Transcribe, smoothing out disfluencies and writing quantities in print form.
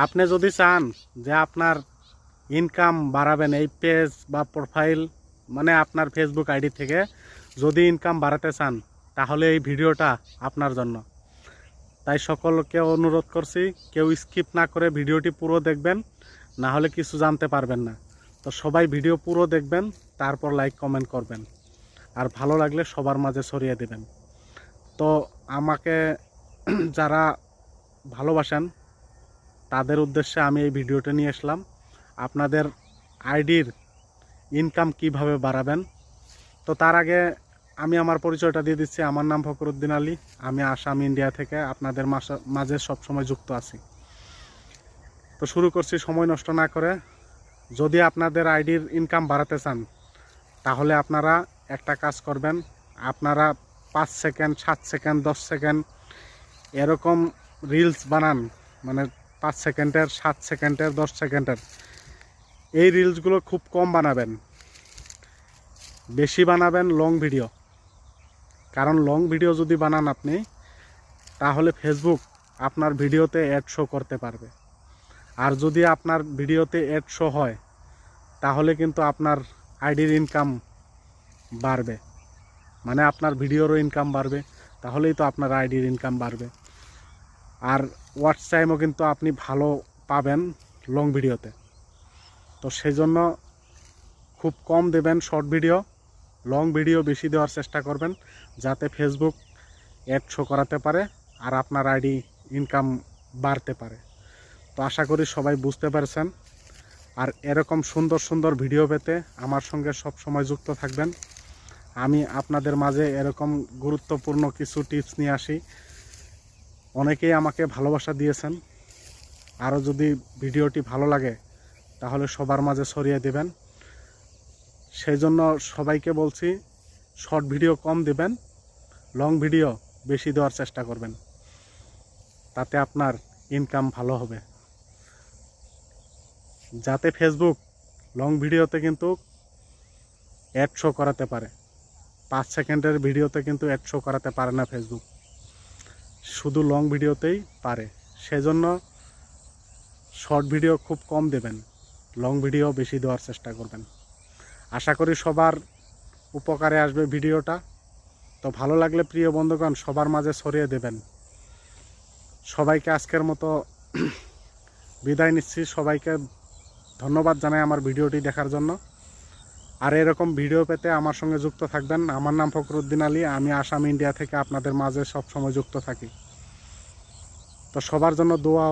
আপনি যদি চান যে আপনার ইনকাম বাড়াবেন এই পেজ বা প্রোফাইল মানে আপনার ফেসবুক আইডি থেকে যদি ইনকাম বাড়াতে চান তাহলে এই ভিডিওটা আপনার জন্য। তাই সকলকে অনুরোধ করছি কেউ স্কিপ না করে ভিডিওটি পুরো দেখবেন, না হলে কিছু জানতে পারবেন না। তো সবাই ভিডিও পুরো দেখবেন, তারপর লাইক কমেন্ট করবেন, আর ভালো লাগলে সবার মাঝে ছড়িয়ে দেবেন। তো আমাকে যারা ভালোবাসেন তাদের উদ্দেশ্যে আমি এই ভিডিওটা নিয়ে আসলাম। আপনাদের আইডির ইনকাম কিভাবে বাড়াবেন। তো তার আগে আমি আমার পরিচয়টা দিয়ে দিচ্ছি। আমার নাম ফখরুদ্দিন আলী, আমি আসাম ইন্ডিয়া থেকে আপনাদের মাঝে সবসময় যুক্ত আছি। তো শুরু করছি সময় নষ্ট না করে। যদি আপনাদের আইডির ইনকাম বাড়াতে চান তাহলে আপনারা একটা কাজ করবেন, আপনারা 5 সেকেন্ড 7 সেকেন্ড 10 সেকেন্ড এরকম রিলস বানান, মানে 5 সেকেন্ডের 7 সেকেন্ডের 10 সেকেন্ডের। এই রিলসগুলো খুব কম বানাবেন, বেশি বানাবেন লং ভিডিও। কারণ লং ভিডিও যদি বানান আপনি, তাহলে ফেসবুক আপনার ভিডিওতে অ্যাড শো করতে পারবে। আর যদি আপনার ভিডিওতে অ্যাড শো হয় তাহলে কিন্তু আপনার আইডির ইনকাম বাড়বে, মানে আপনার ভিডিওরও ইনকাম বাড়বে, তাহলেই তো আপনার আইডির ইনকাম বাড়বে। আর ওয়াচ টাইমও কিন্তু আপনি ভালো পাবেন লং ভিডিওতে। তো সেই জন্য খুব কম দেবেন শর্ট ভিডিও, লং ভিডিও বেশি দেওয়ার চেষ্টা করবেন, যাতে ফেসবুক অ্যাড শো করাতে পারে আর আপনার আইডি ইনকাম বাড়তে পারে। তো আশা করি সবাই বুঝতে পারছেন। আর এরকম সুন্দর সুন্দর ভিডিও পেতে আমার সঙ্গে সব সময় যুক্ত থাকবেন। আমি আপনাদের মাঝে এরকম গুরুত্বপূর্ণ কিছু টিপস নিয়ে আসি। অনেকেই আমাকে ভালোবাসা দিয়েছেন, আরও যদি ভিডিওটি ভালো লাগে তাহলে সবার মাঝে ছড়িয়ে দেবেন। সেই জন্য সবাইকে বলছি শর্ট ভিডিও কম দেবেন, লং ভিডিও বেশি দেওয়ার চেষ্টা করবেন, তাতে আপনার ইনকাম ভালো হবে। যাতে ফেসবুক লং ভিডিওতে কিন্তু অ্যাড শো করাতে পারে, 5 সেকেন্ডের ভিডিওতে কিন্তু অ্যাড শো করাতে পারে না ফেসবুক, শুধু লং ভিডিওতেই পারে। সেজন্য শর্ট ভিডিও খুব কম দেবেন, লং ভিডিও বেশি দেওয়ার চেষ্টা করবেন। আশা করি সবার উপকারে আসবে ভিডিওটা। তো ভালো লাগলে প্রিয় বন্ধুগণ সবার মাঝে ছড়িয়ে দেবেন। সবাইকে আজকের মতো বিদায় নিচ্ছি। সবাইকে ধন্যবাদ জানাই আমার ভিডিওটি দেখার জন্য। আর এরকম ভিডিও পেতে আমার সঙ্গে যুক্ত থাকবেন। আমার নাম ফখরুদ্দিন আলী, আমি আসাম ইন্ডিয়া থেকে আপনাদের মাঝে সবসময় যুক্ত থাকি। তো সবার জন্য দোয়া